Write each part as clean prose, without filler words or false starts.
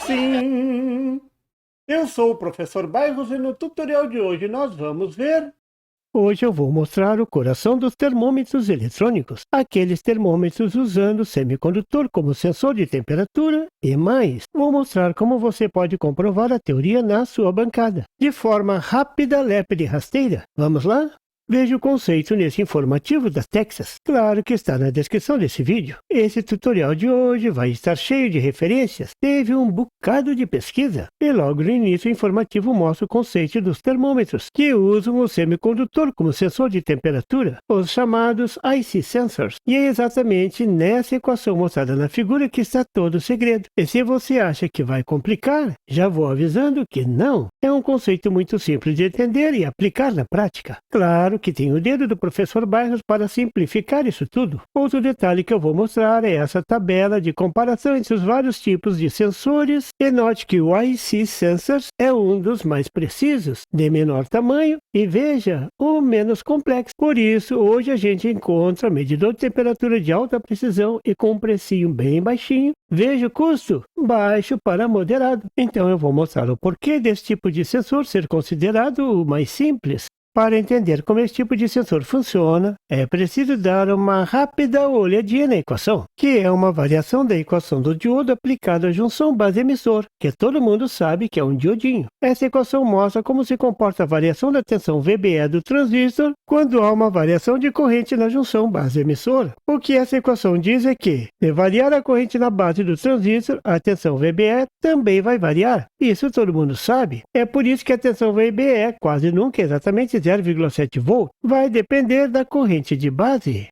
Sim, eu sou o professor Bairros e no tutorial de hoje nós vamos ver... Hoje eu vou mostrar o coração dos termômetros eletrônicos, aqueles termômetros usando semicondutor como sensor de temperatura e mais. Vou mostrar como você pode comprovar a teoria na sua bancada, de forma rápida, lépida e rasteira. Vamos lá? Veja o conceito nesse informativo da Texas. Claro que está na descrição desse vídeo. Esse tutorial de hoje vai estar cheio de referências. Teve um bocado de pesquisa. E logo no início o informativo mostra o conceito dos termômetros, que usam o semicondutor como sensor de temperatura, os chamados IC sensors. E é exatamente nessa equação mostrada na figura que está todo o segredo. E se você acha que vai complicar, já vou avisando que não. É um conceito muito simples de entender e aplicar na prática. Claro que tem o dedo do professor Bairros para simplificar isso tudo. Outro detalhe que eu vou mostrar é essa tabela de comparação entre os vários tipos de sensores e note que o IC Sensors é um dos mais precisos, de menor tamanho e veja, o menos complexo. Por isso, hoje a gente encontra medidor de temperatura de alta precisão e com um precinho bem baixinho. Veja o custo, baixo para moderado. Então eu vou mostrar o porquê desse tipo de sensor ser considerado o mais simples. Para entender como esse tipo de sensor funciona, é preciso dar uma rápida olhadinha na equação, que é uma variação da equação do diodo aplicada à junção base-emissor, que todo mundo sabe que é um diodinho. Essa equação mostra como se comporta a variação da tensão VBE do transistor quando há uma variação de corrente na junção base-emissor. O que essa equação diz é que, se variar a corrente na base do transistor, a tensão VBE também vai variar. Isso todo mundo sabe. É por isso que a tensão VBE quase nunca é exatamente 0,7 V, vai depender da corrente de base.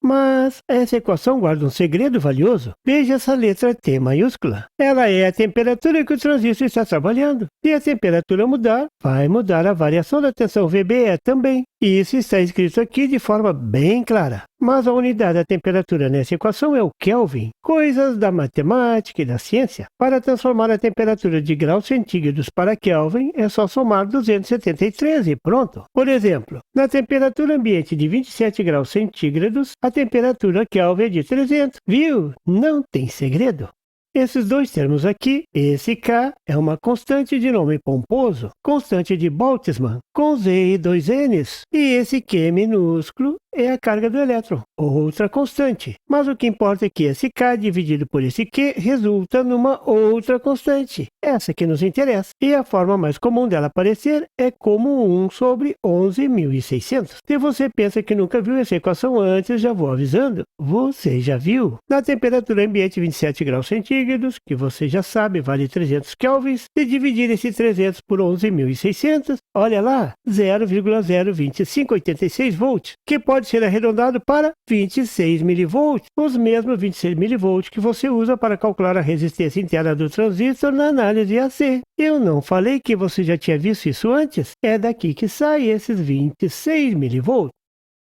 Mas essa equação guarda um segredo valioso. Veja essa letra T maiúscula. Ela é a temperatura que o transistor está trabalhando. Se a temperatura mudar, vai mudar a variação da tensão VBE também. E isso está escrito aqui de forma bem clara. Mas a unidade da temperatura nessa equação é o Kelvin, coisas da matemática e da ciência. Para transformar a temperatura de graus centígrados para Kelvin, é só somar 273 e pronto. Por exemplo, na temperatura ambiente de 27 graus centígrados, a temperatura Kelvin é de 300. Viu? Não tem segredo. Esses dois termos aqui, esse K é uma constante de nome pomposo, constante de Boltzmann, com Z e dois N's. E esse Q minúsculo é a carga do elétron, outra constante. Mas o que importa é que esse K dividido por esse Q resulta numa outra constante, essa que nos interessa. E a forma mais comum dela aparecer é como 1 sobre 11.600. Se você pensa que nunca viu essa equação antes, já vou avisando, você já viu. Na temperatura ambiente 27 graus centígrados, que você já sabe vale 300 kelvins, se dividir esse 300 por 11.600, olha lá, 0,02586 volts, que pode ser arredondado para 26 milivolts, os mesmos 26 milivolts que você usa para calcular a resistência interna do transistor na análise AC. Eu não falei que você já tinha visto isso antes? É daqui que saem esses 26 milivolts.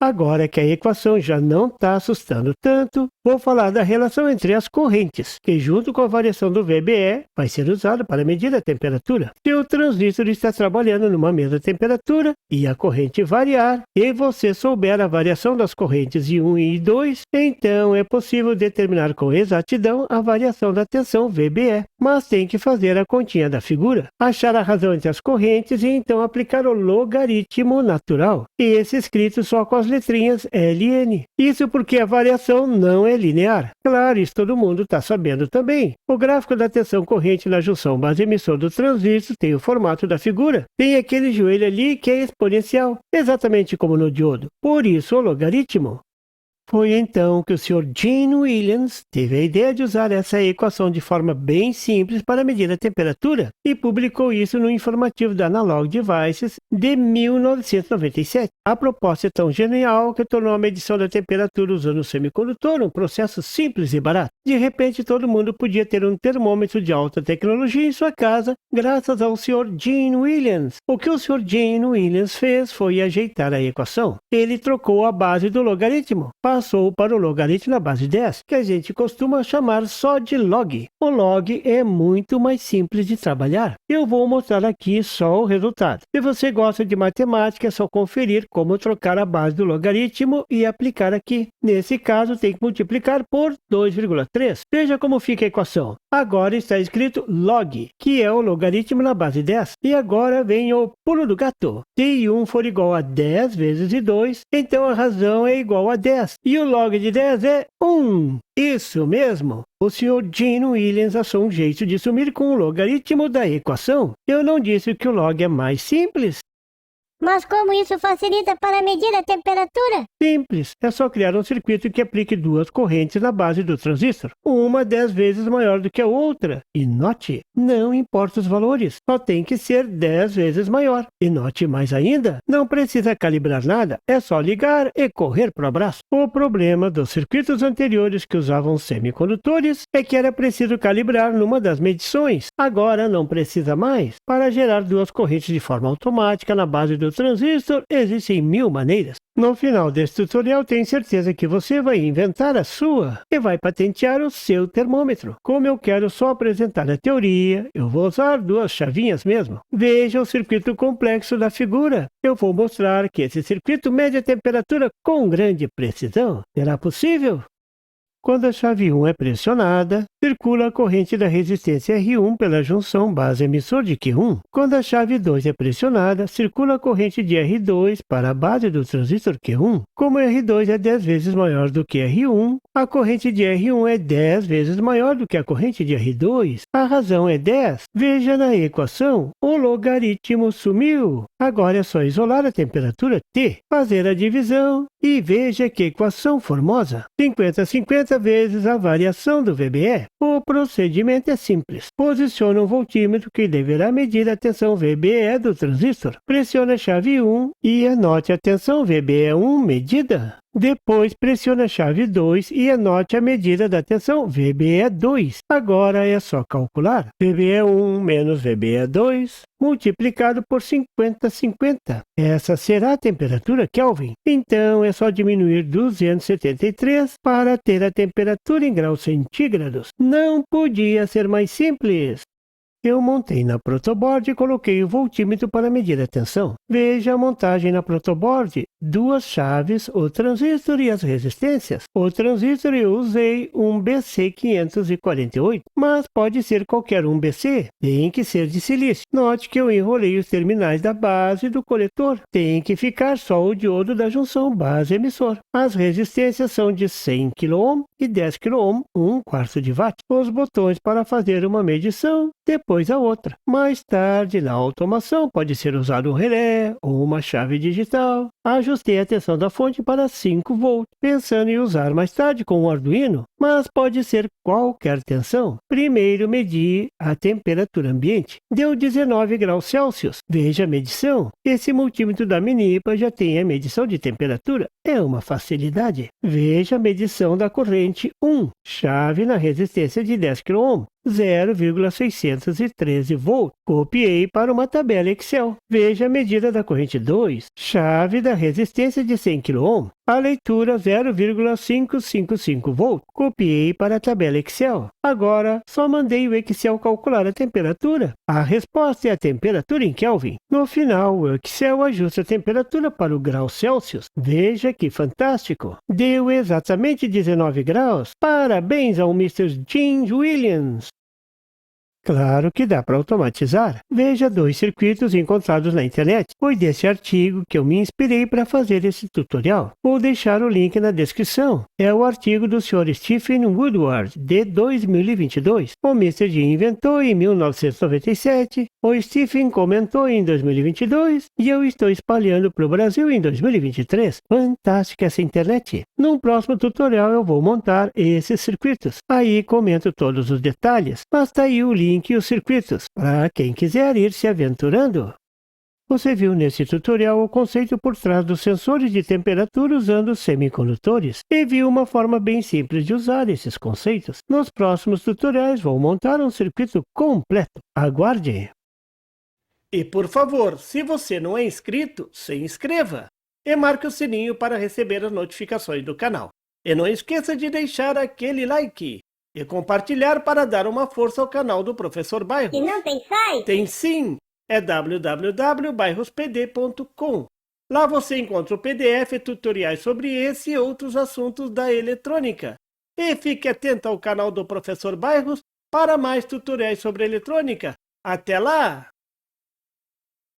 Agora que a equação já não está assustando tanto, vou falar da relação entre as correntes, que junto com a variação do VBE vai ser usada para medir a temperatura. Se o transistor está trabalhando numa mesma temperatura e a corrente variar, e você souber a variação das correntes I1 e I2, então é possível determinar com exatidão a variação da tensão VBE. Mas tem que fazer a continha da figura, achar a razão entre as correntes e então aplicar o logaritmo natural. E esse escrito só com as letrinhas LN. Isso porque a variação não é linear. Claro, isso todo mundo está sabendo também. O gráfico da tensão corrente na junção base-emissor do transistor tem o formato da figura. Tem aquele joelho ali que é exponencial, exatamente como no diodo. Por isso o logaritmo. Foi então que o Sr. Gene Williams teve a ideia de usar essa equação de forma bem simples para medir a temperatura e publicou isso no informativo da Analog Devices de 1997. A proposta é tão genial que tornou a medição da temperatura usando um semicondutor um processo simples e barato. De repente, todo mundo podia ter um termômetro de alta tecnologia em sua casa, graças ao Sr. Gene Williams. O que o Sr. Gene Williams fez foi ajeitar a equação. Ele trocou a base do logaritmo, passou para o logaritmo na base 10, que a gente costuma chamar só de log. O log é muito mais simples de trabalhar. Eu vou mostrar aqui só o resultado. Se você gosta de matemática, é só conferir como trocar a base do logaritmo e aplicar aqui. Nesse caso, tem que multiplicar por 2,3. Veja como fica a equação. Agora está escrito log, que é o logaritmo na base 10. E agora vem o pulo do gato. Se I1 for igual a 10 vezes I2, então a razão é igual a 10. E o log de 10 é 1. Isso mesmo. O Sr. Gene Williams achou um jeito de sumir com o logaritmo da equação. Eu não disse que o log é mais simples? Mas como isso facilita para medir a temperatura? Simples. É só criar um circuito que aplique duas correntes na base do transistor. Uma 10 vezes maior do que a outra. E note, não importa os valores. Só tem que ser 10 vezes maior. E note mais ainda, não precisa calibrar nada. É só ligar e correr para o abraço. O problema dos circuitos anteriores que usavam semicondutores é que era preciso calibrar numa das medições. Agora não precisa mais. Para gerar duas correntes de forma automática na base do transistor, existem 1000 maneiras. No final desse tutorial, tenho certeza que você vai inventar a sua e vai patentear o seu termômetro. Como eu quero só apresentar a teoria, eu vou usar duas chavinhas mesmo. Veja o circuito complexo da figura. Eu vou mostrar que esse circuito mede a temperatura com grande precisão. Será possível? Quando a chave 1 é pressionada, circula a corrente da resistência R1 pela junção base-emissor de Q1. Quando a chave 2 é pressionada, circula a corrente de R2 para a base do transistor Q1. Como R2 é 10 vezes maior do que R1, a corrente de R1 é 10 vezes maior do que a corrente de R2. A razão é 10. Veja na equação, o logaritmo sumiu. Agora é só isolar a temperatura T, fazer a divisão e veja que equação formosa. 50/50 vezes a variação do VBE. O procedimento é simples. Posicione um voltímetro que deverá medir a tensão VBE do transistor. Pressione a chave 1 e anote a tensão VBE1 medida. Depois, pressione a chave 2 e anote a medida da tensão VBE2. Agora é só calcular VBE1 menos VBE2 multiplicado por 50/50. Essa será a temperatura Kelvin. Então, é só diminuir 273 para ter a temperatura em graus centígrados. Não podia ser mais simples. Eu montei na protoboard e coloquei o voltímetro para medir a tensão. Veja a montagem na protoboard. Duas chaves, o transistor e as resistências. O transistor eu usei um BC548, mas pode ser qualquer um BC. Tem que ser de silício. Note que eu enrolei os terminais da base do coletor. Tem que ficar só o diodo da junção base-emissor. As resistências são de 100 kΩ e 10 kΩ, 1/4 de watt. Os botões para fazer uma medição, depois a outra. Mais tarde, na automação, pode ser usado um relé ou uma chave digital. Ajustei a tensão da fonte para 5 volts, pensando em usar mais tarde com o Arduino, mas pode ser qualquer tensão. Primeiro medi a temperatura ambiente. Deu 19 graus Celsius. Veja a medição. Esse multímetro da Minipa já tem a medição de temperatura. É uma facilidade. Veja a medição da corrente 1. Chave na resistência de 10 kΩ. 0,613 volts. Copiei para uma tabela Excel. Veja a medida da corrente 2. Chave da resistência de 100 kΩ. A leitura 0,555 volts. Copiei para a tabela Excel. Agora, só mandei o Excel calcular a temperatura. A resposta é a temperatura em Kelvin. No final, o Excel ajusta a temperatura para o grau Celsius. Veja que fantástico! Deu exatamente 19 graus. Parabéns ao Mr. Gene Williams! Claro que dá para automatizar. Veja 2 circuitos encontrados na internet. Foi desse artigo que eu me inspirei para fazer esse tutorial. Vou deixar o link na descrição. É o artigo do Sr. Stephen Woodward, de 2022. O Mr. G inventou em 1997, o Stephen comentou em 2022 e eu estou espalhando para o Brasil em 2023. Fantástica essa internet! Num próximo tutorial eu vou montar esses circuitos. Aí comento todos os detalhes, mas tá aí o link e os circuitos, para quem quiser ir se aventurando. Você viu nesse tutorial o conceito por trás dos sensores de temperatura usando semicondutores e viu uma forma bem simples de usar esses conceitos. Nos próximos tutoriais vou montar um circuito completo. Aguarde! E por favor, se você não é inscrito, se inscreva e marque o sininho para receber as notificações do canal. E não esqueça de deixar aquele like e compartilhar para dar uma força ao canal do Professor Bairros. E não tem site? Tem sim, é www.bairrospd.com. Lá você encontra o PDF e tutoriais sobre esse e outros assuntos da eletrônica. E fique atento ao canal do Professor Bairros para mais tutoriais sobre eletrônica. Até lá!